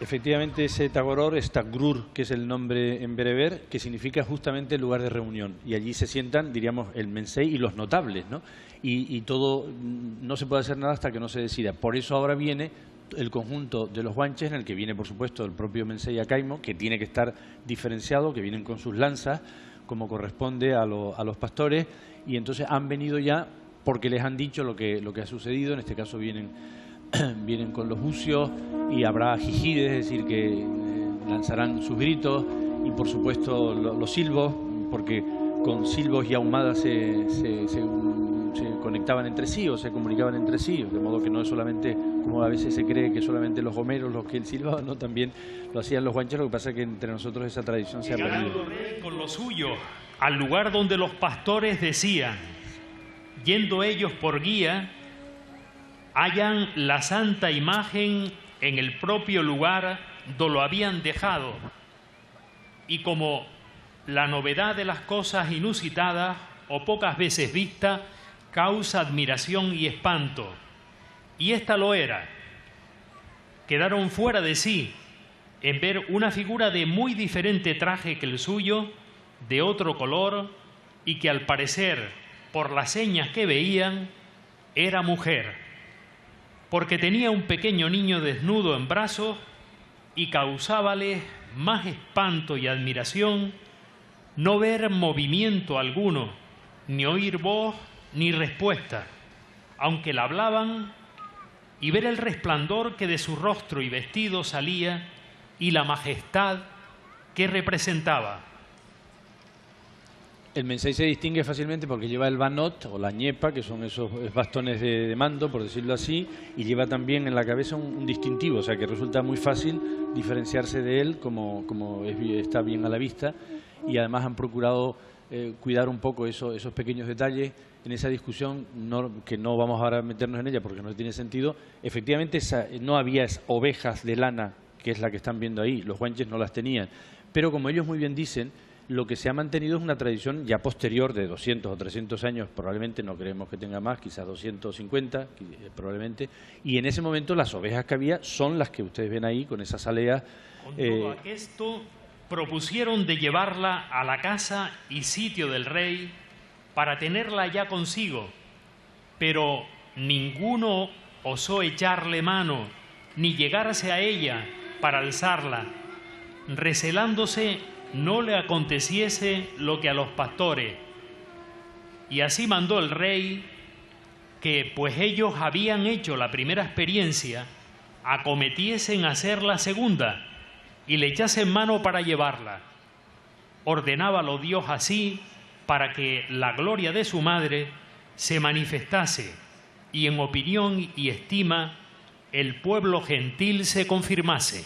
Efectivamente, ese Tagoror es Tagrur, que es el nombre en bereber, que significa justamente el lugar de reunión. Y allí se sientan, diríamos, el Mensei y los notables, ¿no? Y todo, no se puede hacer nada hasta que no se decida. Por eso ahora viene el conjunto de los guanches, en el que viene, por supuesto, el propio Mensei Acaimo, que tiene que estar diferenciado, que vienen con sus lanzas, como corresponde a los pastores, y entonces han venido ya porque les han dicho lo que ha sucedido. En este caso vienen con los bucios y habrá jijides, es decir, que lanzarán sus gritos y, por supuesto, los silbos, porque con silbos y ahumadas se conectaban entre sí o se comunicaban entre sí, de modo que no es solamente, como a veces se cree, que solamente los gomeros los que silbaban, no, también lo hacían los guanches. Lo que pasa es que entre nosotros esa tradición se ha perdido. Con lo suyo, al lugar donde los pastores decían, yendo ellos por guía, hallan la santa imagen en el propio lugar donde lo habían dejado. Y como la novedad de las cosas inusitadas o pocas veces vistas causa admiración y espanto, y esta lo era, quedaron fuera de sí en ver una figura de muy diferente traje que el suyo, de otro color, y que al parecer, por las señas que veían, era mujer, porque tenía un pequeño niño desnudo en brazos y causábale más espanto y admiración no ver movimiento alguno, ni oír voz ni respuesta, aunque la hablaban, y ver el resplandor que de su rostro y vestido salía y la majestad que representaba. El Mensei se distingue fácilmente porque lleva el banot o la ñepa, que son esos bastones de mando, por decirlo así, y lleva también en la cabeza un distintivo, o sea que resulta muy fácil diferenciarse de él, como está bien a la vista, y además han procurado cuidar un poco esos pequeños detalles. En esa discusión, que no vamos ahora a meternos en ella porque no tiene sentido, efectivamente no había ovejas de lana, que es la que están viendo ahí, los guanches no las tenían, pero como ellos muy bien dicen, lo que se ha mantenido es una tradición ya posterior de 200 o 300 años, probablemente, no creemos que tenga más, quizás 250, probablemente, y en ese momento las ovejas que había son las que ustedes ven ahí, con esas aleas. Con todo esto, propusieron de llevarla a la casa y sitio del rey para tenerla ya consigo, pero ninguno osó echarle mano ni llegarse a ella para alzarla, recelándose no le aconteciese lo que a los pastores. Y así mandó el rey que, pues ellos habían hecho la primera experiencia, acometiesen a hacer la segunda y le echasen mano para llevarla. Ordenábalo Dios así para que la gloria de su madre se manifestase y en opinión y estima el pueblo gentil se confirmase.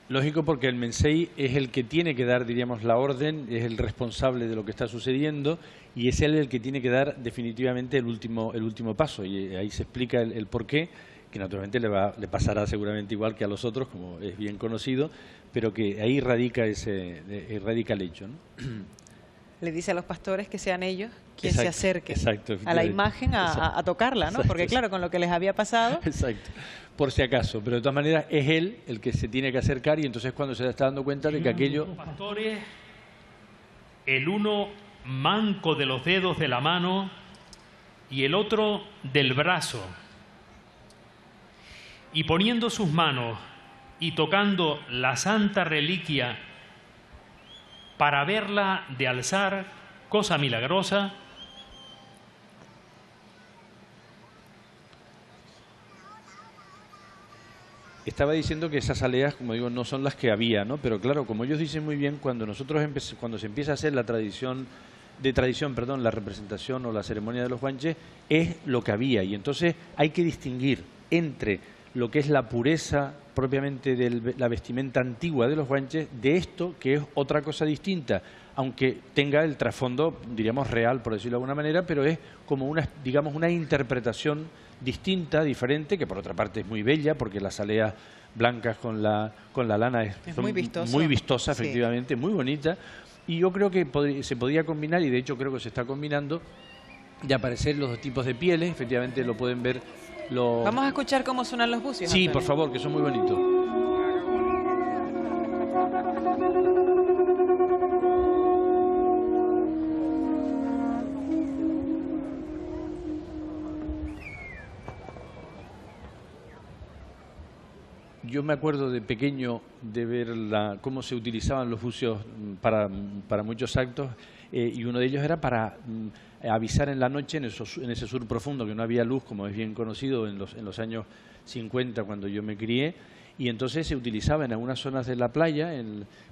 Lógico, porque el Mensei es el que tiene que dar, diríamos, la orden, es el responsable de lo que está sucediendo y es él el que tiene que dar definitivamente el último paso. Y ahí se explica el porqué, que naturalmente le pasará seguramente igual que a los otros, como es bien conocido, pero que ahí radica el hecho, ¿no? Le dice a los pastores que sean ellos quien se acerque a la imagen a tocarla, ¿no? Exacto. Porque claro, con lo que les había pasado... Exacto, por si acaso. Pero de todas maneras es él el que se tiene que acercar y entonces cuando se está dando cuenta de que aquello... Los pastores, el uno manco de los dedos de la mano y el otro del brazo. Y poniendo sus manos y tocando la santa reliquia para verla de alzar, cosa milagrosa, estaba diciendo que esas aleas, como digo, no son las que había, ¿no? Pero claro, como ellos dicen muy bien, cuando se empieza a hacer la representación o la ceremonia de los guanches, es lo que había. Y entonces hay que distinguir entre lo que es la pureza propiamente de la vestimenta antigua de los guanches, de esto que es otra cosa distinta, aunque tenga el trasfondo, diríamos, real, por decirlo de alguna manera, pero es como una interpretación distinta, diferente, que por otra parte es muy bella, porque las aleas blancas con la lana es muy vistosa, efectivamente, muy bonita, y yo creo que se podía combinar, y de hecho creo que se está combinando, de aparecer los dos tipos de pieles, efectivamente lo pueden ver. Vamos a escuchar cómo suenan los bucios. Sí, Antonio. por favor, que son muy bonitos. Yo me acuerdo de pequeño de ver cómo se utilizaban los bucios para muchos actos y uno de ellos era para avisar en la noche en ese sur profundo que no había luz, como es bien conocido en los años 50 cuando yo me crié, y entonces se utilizaba en algunas zonas de la playa,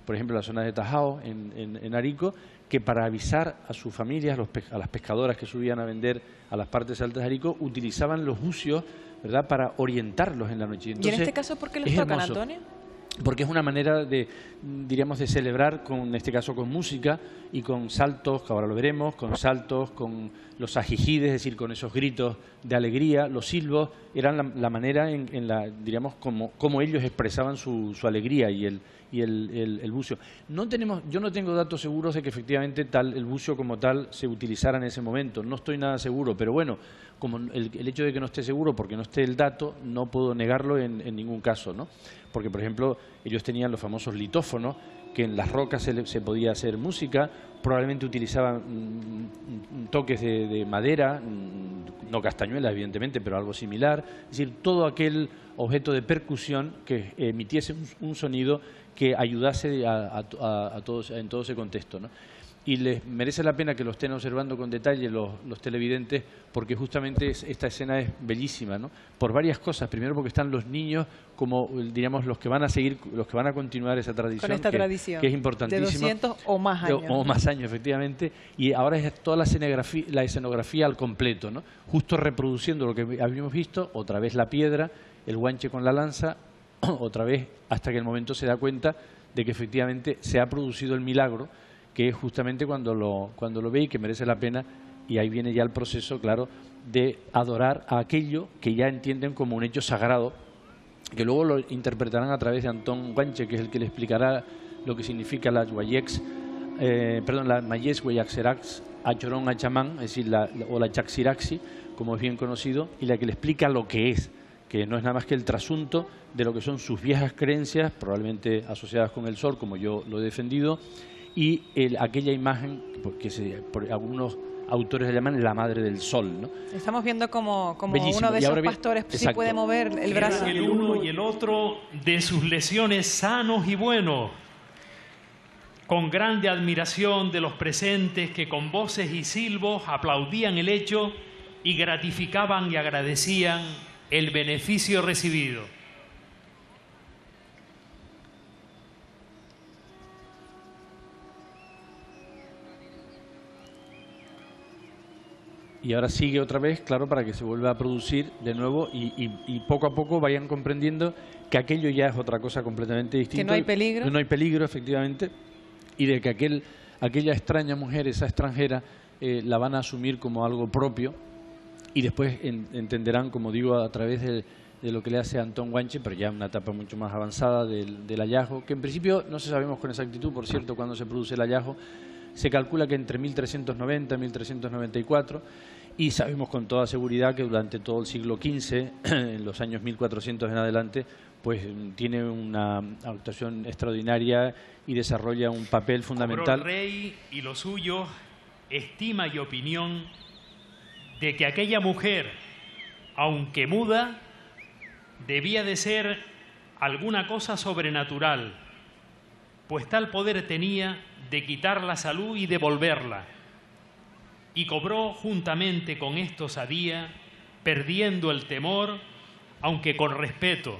por ejemplo la zona de Tajao, en Arico, que para avisar a sus familias, a las pescadoras que subían a vender a las partes altas de Arico, utilizaban los bucios, ¿verdad?, para orientarlos en la noche. Entonces, ¿y en este caso por qué les tocan, Antonio? Porque es una manera de celebrar, en este caso con música y con saltos, que ahora lo veremos, con saltos, con los ajijides, es decir, con esos gritos de alegría, los silbos, eran la manera diríamos, como ellos expresaban su alegría y el bucio. Yo no tengo datos seguros de que efectivamente el bucio como tal se utilizara en ese momento. No estoy nada seguro, pero bueno, como el hecho de que no esté seguro porque no esté el dato, no puedo negarlo en ningún caso, ¿no? Porque, por ejemplo, ellos tenían los famosos litófonos, que en las rocas se podía hacer música, probablemente utilizaban toques de madera, no castañuelas evidentemente, pero algo similar, es decir, todo aquel objeto de percusión que emitiese un sonido que ayudase a todos en todo ese contexto, ¿no? Y les merece la pena que lo estén observando con detalle los televidentes, porque justamente esta escena es bellísima, ¿no? Por varias cosas. Primero porque están los niños como, diríamos, los que van a seguir, los que van a continuar esa tradición. Con esta tradición. Que es importantísimo. De 200 o más años. O más años, efectivamente. Y ahora es toda la escenografía al completo, ¿no? Justo reproduciendo lo que habíamos visto, otra vez la piedra, el guanche con la lanza, otra vez hasta que el momento se da cuenta de que efectivamente se ha producido el milagro, que es justamente cuando lo ve y que merece la pena, y ahí viene ya el proceso, claro, de adorar a aquello que ya entienden como un hecho sagrado, que luego lo interpretarán a través de Antón Guanche, que es el que le explicará lo que significa la Mayes Guayaxerax Achorón Achamán, es decir, o la Chaxiraxi, como es bien conocido, y la que le explica lo que es, que no es nada más que el trasunto de lo que son sus viejas creencias, probablemente asociadas con el sol, como yo lo he defendido, y aquella imagen que por algunos autores la llaman la madre del sol, ¿no? Estamos viendo como Bellísimo. uno de Y esos ahora pastores sí puede mover el brazo. El uno y el otro de sus lesiones sanos y buenos, con grande admiración de los presentes que con voces y silbos aplaudían el hecho y gratificaban y agradecían el beneficio recibido. Y ahora sigue otra vez, claro, para que se vuelva a producir de nuevo y poco a poco vayan comprendiendo que aquello ya es otra cosa completamente distinta. Que no hay peligro. No hay peligro, efectivamente, y de que aquella extraña mujer, esa extranjera, la van a asumir como algo propio y después entenderán, como digo, a través de lo que le hace Antón Guanche, pero ya en una etapa mucho más avanzada del hallazgo, que en principio no se sabemos con exactitud, por cierto, cuándo se produce el hallazgo. Se calcula que entre 1390 y 1394, y sabemos con toda seguridad que durante todo el siglo XV, en los años 1400 en adelante, pues tiene una actuación extraordinaria y desarrolla un papel fundamental. Cobró el rey y los suyos estima y opinión de que aquella mujer, aunque muda, debía de ser alguna cosa sobrenatural, pues tal poder tenía de quitar la salud y devolverla, y cobró juntamente con esto osadía, perdiendo el temor, aunque con respeto.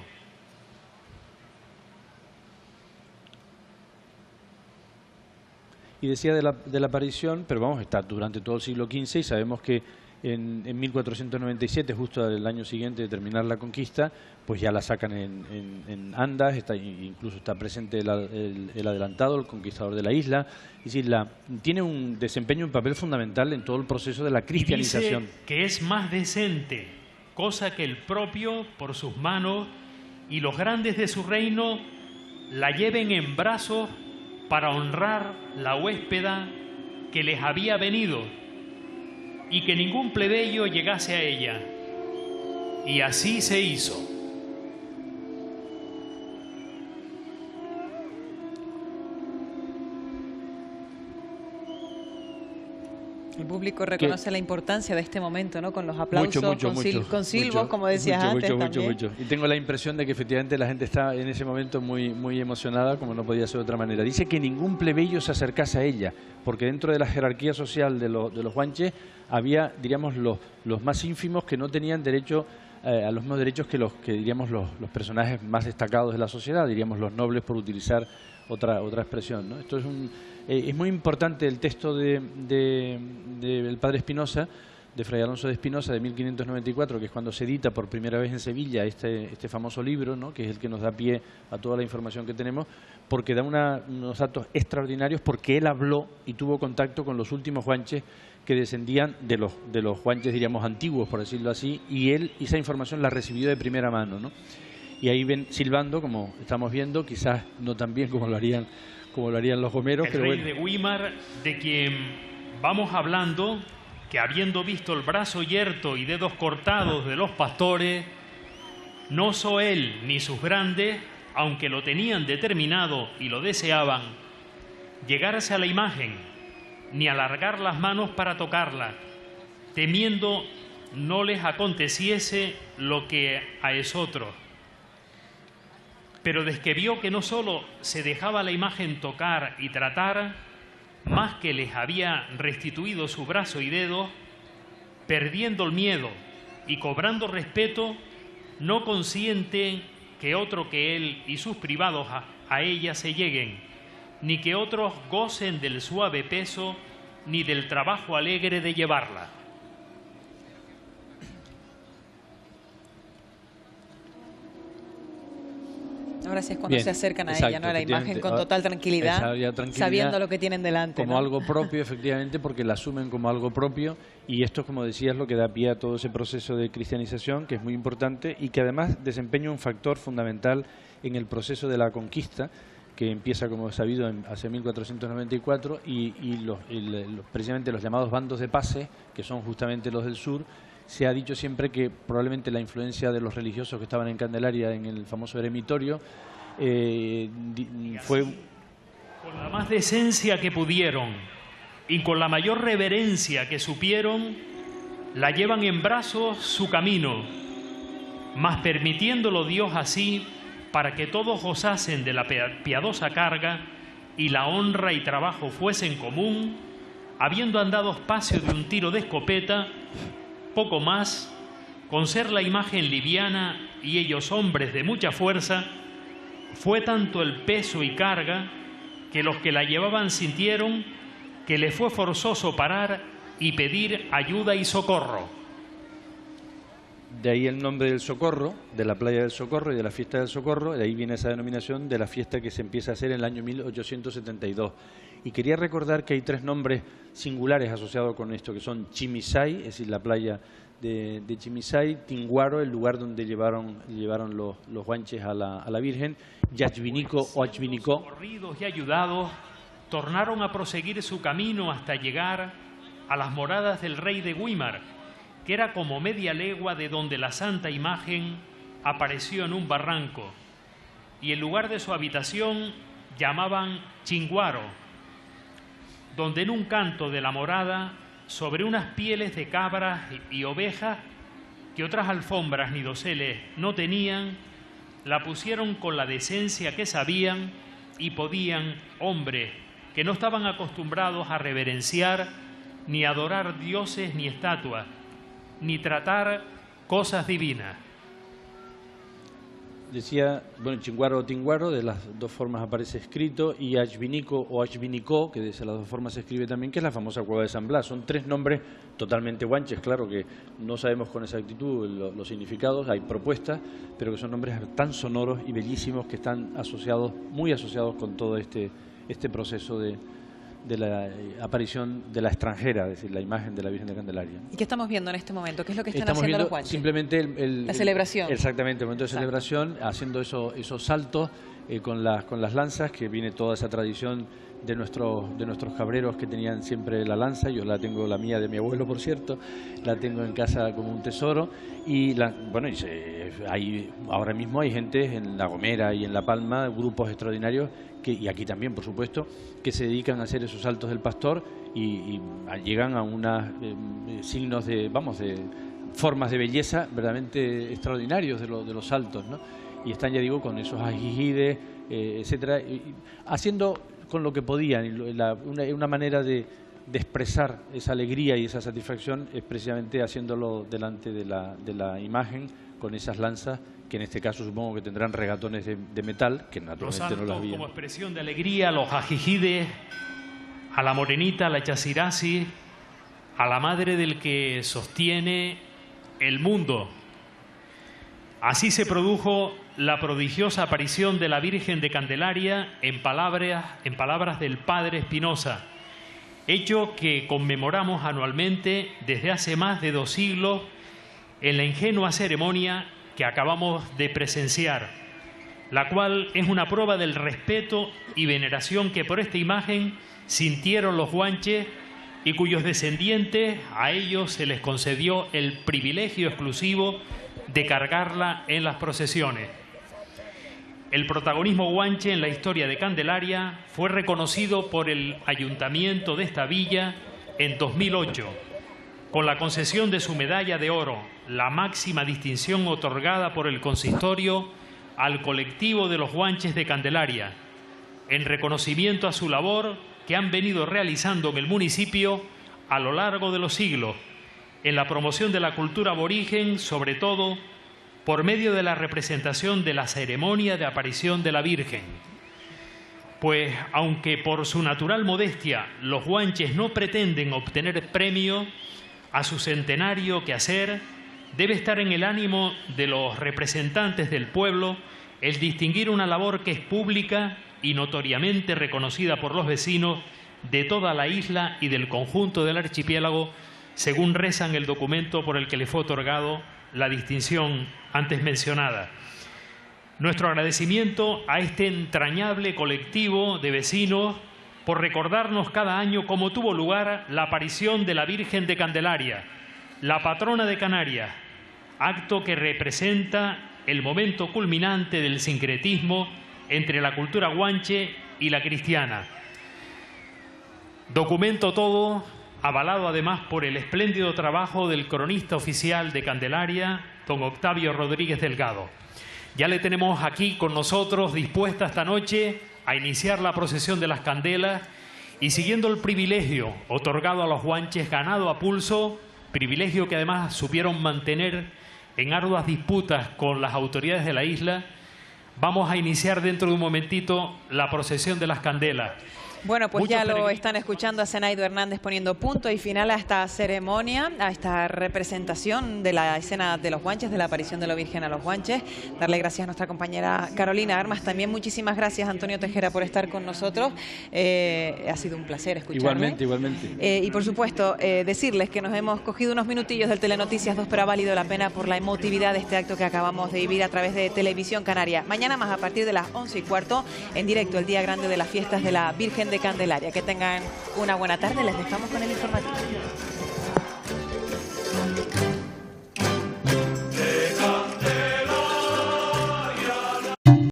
Y decía de la aparición, pero vamos, está durante todo el siglo XV y sabemos que en 1497, justo el año siguiente de terminar la conquista, pues ya la sacan en Andas, incluso está presente el adelantado, el conquistador de la isla. Es decir, tiene un desempeño, un papel fundamental en todo el proceso de la cristianización. Dice que es más decente, cosa que el propio por sus manos y los grandes de su reino la lleven en brazos para honrar la huéspeda que les había venido, y que ningún plebeyo llegase a ella. Y así se hizo. El público reconoce la importancia de este momento, ¿no? Con los aplausos, con silbos, como decías antes también. Y tengo la impresión de que efectivamente la gente está en ese momento muy emocionada, como no podía ser de otra manera. Dice que ningún plebeyo se acercase a ella, porque dentro de la jerarquía social de los guanches había, diríamos, los más ínfimos que no tenían derecho a los mismos derechos que diríamos, los personajes más destacados de la sociedad, diríamos los nobles, por utilizar otra expresión, ¿no? Esto es muy importante el texto del padre Espinosa, de Fray Alonso de Espinosa, de 1594, que es cuando se edita por primera vez en Sevilla este famoso libro, ¿no? Que es el que nos da pie a toda la información que tenemos, porque da unos datos extraordinarios, porque él habló y tuvo contacto con los últimos guanches que descendían de los guanches, diríamos, antiguos, por decirlo así, y él esa información la recibió de primera mano, ¿no? y ahí ven silbando, como estamos viendo, quizás no tan bien como lo harían los gomeros. El pero rey bueno. de Weimar, de quien vamos hablando, que habiendo visto el brazo yerto y dedos cortados de los pastores, no osó él ni sus grandes, aunque lo tenían determinado y lo deseaban, llegarse a la imagen, ni alargar las manos para tocarla, temiendo no les aconteciese lo que a esotros. Pero desde que vio que no solo se dejaba la imagen tocar y tratar, más que les había restituido su brazo y dedo, perdiendo el miedo y cobrando respeto, no consiente que otro que él y sus privados a ella se lleguen, ni que otros gocen del suave peso, ni del trabajo alegre de llevarla. Ahora sí es cuando Bien, se acercan a exacto, ella, ¿no? A la imagen con total tranquilidad, tranquilidad, sabiendo lo que tienen delante. Como ¿no? algo propio, efectivamente, porque la asumen como algo propio, y esto, como decías, lo que da pie a todo ese proceso de cristianización, que es muy importante y que además desempeña un factor fundamental en el proceso de la conquista, que empieza, como es sabido, hacia 1494, precisamente los llamados bandos de pase, que son justamente los del sur. Se ha dicho siempre que probablemente la influencia de los religiosos que estaban en Candelaria, en el famoso eremitorio, fue... Con la más decencia que pudieron y con la mayor reverencia que supieron, la llevan en brazos su camino, mas permitiéndolo Dios así, para que todos gozasen de la piadosa carga y la honra y trabajo fuesen común, habiendo andado espacio de un tiro de escopeta, poco más, con ser la imagen liviana y ellos hombres de mucha fuerza, fue tanto el peso y carga que los que la llevaban sintieron que le fue forzoso parar y pedir ayuda y socorro. De ahí el nombre del Socorro, de la playa del Socorro y de la fiesta del Socorro. De ahí viene esa denominación de la fiesta que se empieza a hacer en el año 1872. Y quería recordar que hay tres nombres singulares asociados con esto, que son Chimisay, es decir, la playa de Chimisay; Tinguaro, el lugar donde llevaron los guanches a la Virgen; Yachvinico o Achvinico. Corridos y ayudados, tornaron a proseguir su camino hasta llegar a las moradas del rey de Weimar, que era como media legua de donde la santa imagen apareció en un barranco, y el lugar de su habitación llamaban Chinguaro, donde en un canto de la morada, sobre unas pieles de cabras y ovejas, que otras alfombras ni doseles no tenían, la pusieron con la decencia que sabían y podían hombres que no estaban acostumbrados a reverenciar ni adorar dioses ni estatuas, ni tratar cosas divinas. Decía, bueno, Chinguaro o Tinguaro, de las dos formas aparece escrito, y Achvinico o Achvinico, que de las dos formas se escribe también, que es la famosa cueva de San Blas. Son tres nombres totalmente guanches, claro que no sabemos con exactitud los significados, hay propuestas, pero que son nombres tan sonoros y bellísimos que están asociados, muy asociados con todo este proceso de la aparición de la extranjera, es decir, la imagen de la Virgen de Candelaria. ¿Y qué estamos viendo en este momento? ¿Qué es lo que están Estamos haciendo viendo los guanches? simplemente la celebración. Exactamente, el momento de celebración, haciendo esos saltos con las lanzas, que viene toda esa tradición de nuestros cabreros que tenían siempre la lanza. Yo la tengo, la mía de mi abuelo, por cierto, la tengo en casa como un tesoro. Y ahora mismo hay gente en La Gomera y en La Palma, grupos extraordinarios, y aquí también, por supuesto, que se dedican a hacer esos saltos del pastor y llegan a unos signos de formas de belleza verdaderamente extraordinarios de los saltos, ¿no? Y están, ya digo, con esos ajijides, etcétera, haciendo con lo que podían. Y una manera de expresar esa alegría y esa satisfacción es precisamente haciéndolo delante de la imagen, con esas lanzas, que en este caso supongo que tendrán regatones de metal, que naturalmente no las había. Como expresión de alegría, los ajijides, a la morenita, a la chasirasi, a la madre del que sostiene el mundo. Así se produjo la prodigiosa aparición de la Virgen de Candelaria en palabras del Padre Espinosa, hecho que conmemoramos anualmente desde hace más de 2 siglos en la ingenua ceremonia que acabamos de presenciar, la cual es una prueba del respeto y veneración que por esta imagen sintieron los guanches y cuyos descendientes a ellos se les concedió el privilegio exclusivo de cargarla en las procesiones. El protagonismo guanche en la historia de Candelaria fue reconocido por el ayuntamiento de esta villa en 2008, con la concesión de su medalla de oro, la máxima distinción otorgada por el consistorio al colectivo de los guanches de Candelaria, en reconocimiento a su labor que han venido realizando en el municipio a lo largo de los siglos, en la promoción de la cultura aborigen, sobre todo por medio de la representación de la ceremonia de aparición de la Virgen. Pues, aunque por su natural modestia los guanches no pretenden obtener premio, a su centenario quehacer debe estar en el ánimo de los representantes del pueblo el distinguir una labor que es pública y notoriamente reconocida por los vecinos de toda la isla y del conjunto del archipiélago, según reza en el documento por el que le fue otorgado la distinción antes mencionada. Nuestro agradecimiento a este entrañable colectivo de vecinos por recordarnos cada año cómo tuvo lugar la aparición de la Virgen de Candelaria, la patrona de Canarias, acto que representa el momento culminante del sincretismo entre la cultura guanche y la cristiana. Documento todo avalado además por el espléndido trabajo del cronista oficial de Candelaria, don Octavio Rodríguez Delgado. Ya le tenemos aquí con nosotros, dispuesta esta noche a iniciar la procesión de las candelas y siguiendo el privilegio otorgado a los guanches, ganado a pulso, privilegio que además supieron mantener en arduas disputas con las autoridades de la isla, vamos a iniciar dentro de un momentito la procesión de las candelas. Bueno, pues ya lo están escuchando a Zenaido Hernández poniendo punto y final a esta ceremonia, a esta representación de la escena de los guanches, de la aparición de la Virgen a los guanches. Darle gracias a nuestra compañera Carolina Armas. También muchísimas gracias, Antonio Tejera, por estar con nosotros. Ha sido un placer escucharle. Igualmente. Y por supuesto, decirles que nos hemos cogido unos minutillos del Telenoticias 2, pero ha valido la pena por la emotividad de este acto que acabamos de vivir a través de Televisión Canaria. Mañana más a partir de las 11:15, en directo, el día grande de las fiestas de la Virgen de Candelaria. Que tengan una buena tarde, les dejamos con el informativo.